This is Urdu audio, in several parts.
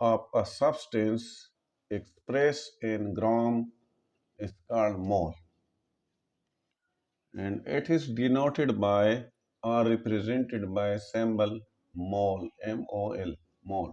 of a substance expressed in gram is called mole, and it is denoted by or represented by symbol mole, MOL, mole.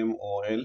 MOL,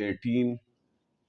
18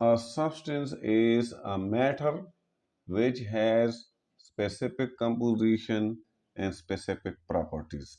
a substance is a matter which has specific composition and specific properties.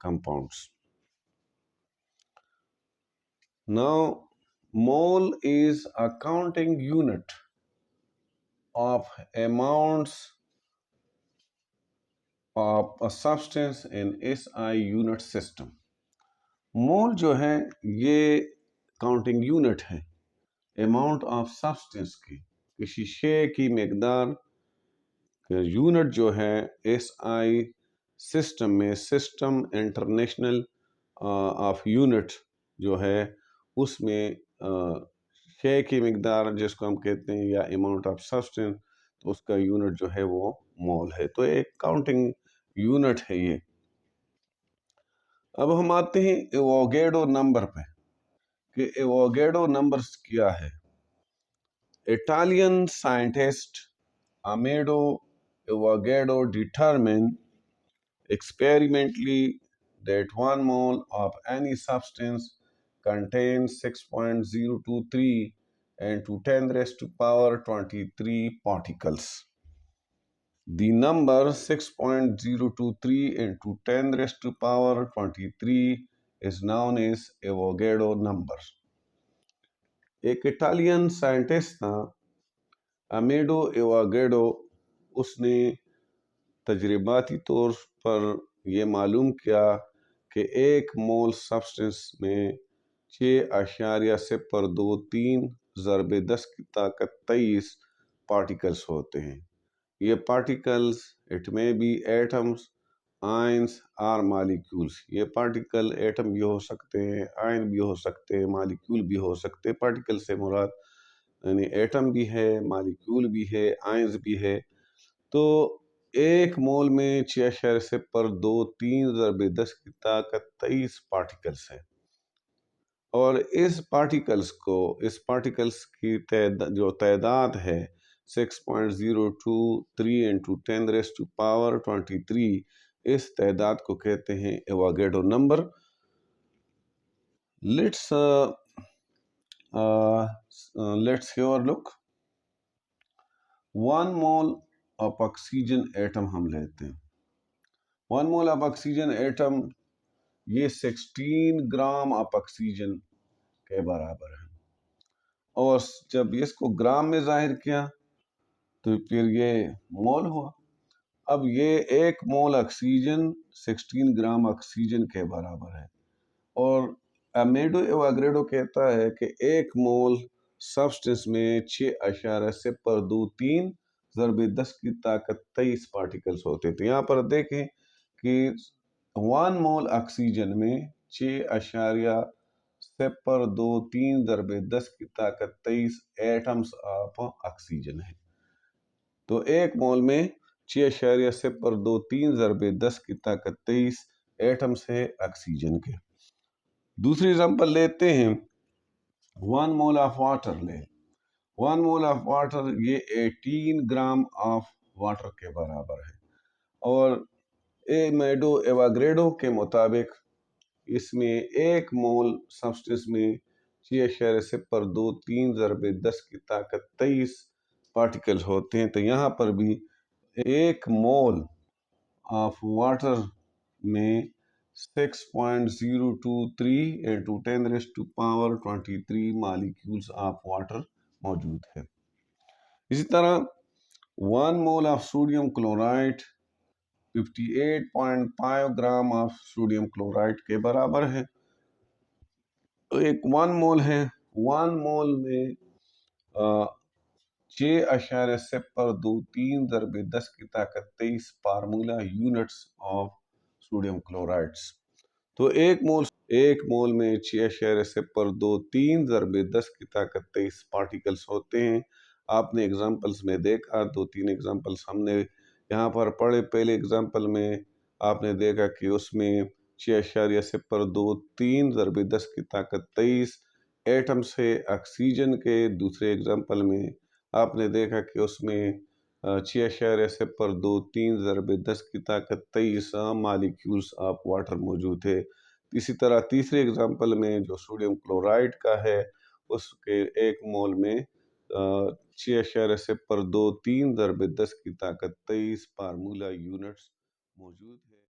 compounds. Now, mole is a counting unit of amounts of a substance in SI unit system. مول جو ہے یہ کاؤنٹنگ یونٹ ہے اماؤنٹ آف سبسٹنس کی، کسی شے کی مقدار یونٹ جو ہے ایس آئی سسٹم میں، سسٹم انٹرنیشنل آف یونٹ جو ہے اس میں شے کی مقدار جس کو ہم کہتے ہیں یا اماؤنٹ آف سبسٹنس، تو اس کا یونٹ جو ہے وہ مول ہے، تو ایک کاؤنٹنگ یونٹ ہے یہ۔ اب ہم آتے ہیں ایووگیڈو نمبر پہ کہ ایووگیڈو نمبرز کیا ہے۔ Italian scientist Amedeo Avogadro determined experimentally that 1 mole of any substance contains 6.023 into 10 raised to power 23 particles. The number 6.023 into 10 raised to power 23 is known as Avogadro number. ایک اٹالین سائنٹسٹ تھا امیڈو ایووگیڈو، اس نے تجرباتی طور پر یہ معلوم کیا کہ ایک مول سبسٹنس میں 6.023 ضرب 10 کی طاقت 23 پارٹیکلز ہوتے ہیں۔ یہ پارٹیکلز اٹ میں بی ایٹمز، آئنز اور مالیکیولز، یہ پارٹیکل ایٹم بھی ہو سکتے ہیں، آئن بھی ہو سکتے ہیں، مالیکیول بھی ہو سکتے ہیں۔ پارٹیکل سے مراد یعنی ایٹم بھی ہے، مالیکیول بھی ہے، آئنز بھی ہے۔ تو ایک مول میں 6.023 ضرب 10 کی طاقت 23 پارٹیکلز ہے، اور اس پارٹیکلز کی جو تعداد ہے 6.023 into 10 raised to power 23، اس تعداد کو کہتے ہیں Avogadro number. Let's have a look. 1 mole of oxygen atom ہم لیتے ہیں۔ 1 mole of oxygen ایٹم یہ 16 گرام آف آکسیجن کے برابر ہے، اور جب اس کو گرام میں ظاہر کیا تو پھر یہ مول ہوا۔ اب یہ ایک مول آکسیجن 16 گرام آکسیجن کے برابر ہے، اور امیڈو ایووگیڈو کہتا ہے کہ ایک مول سبسٹنس میں 6.023 ضرب 10 کی طاقت 23 پارٹیکلز ہوتے تھے۔ یہاں پر دیکھیں کہ 1 مول آکسیجن میں 6.023 ضرب 10 کی طاقت 23 ایٹمز آف آکسیجن ہے، تو ایک مول میں 6.023 ضرب 10 کی طاقت 23 ایٹمز ہے آکسیجن کے۔ دوسری ایگزامپل لیتے ہیں، 1 mole آف واٹر لیں۔ 1 mole آف واٹر یہ 18 گرام آف واٹر کے برابر ہے، اور امیڈو ایووگیڈو کے مطابق اس میں ایک مول سبسٹنس میں 6.023 ضرب 10 کی طاقت 23 پارٹیکل ہوتے ہیں، تو یہاں پر بھی ایک مول آف واٹر میں 6.023 into 10 raised to power 23 molecules of water موجود ہے۔ اسی طرح 1 mole of sodium chloride 58.5 gram of sodium chloride کے برابر ہے، تو ایک 1 mole ہے۔ 1 mole میں 6.023 ضرب 10 کی طاقت 23 فارمولا یونٹس آف سوڈیم کلورائڈس، تو ایک مول میں 6.023 ضرب 10 کی طاقت 23 پارٹیکلز ہوتے ہیں۔ آپ نے ایگزامپلز میں دیکھا، 2-3 ایگزامپلز ہم نے یہاں پر پڑھے۔ پہلے ایگزامپل میں آپ نے دیکھا کہ اس میں 6.023 ضرب 10 کی طاقت 23 ایٹمز ہے آکسیجن کے۔ دوسرے ایگزامپل میں آپ نے دیکھا کہ اس میں 6.023 ضرب 10 کی طاقت 23 مالیکیولز آف واٹر موجود ہے۔ اسی طرح تیسرے ایگزامپل میں جو سوڈیم کلورائڈ کا ہے، اس کے ایک مول میں 6.023 ضرب 10 کی طاقت 23 فارمولا یونٹس موجود ہے۔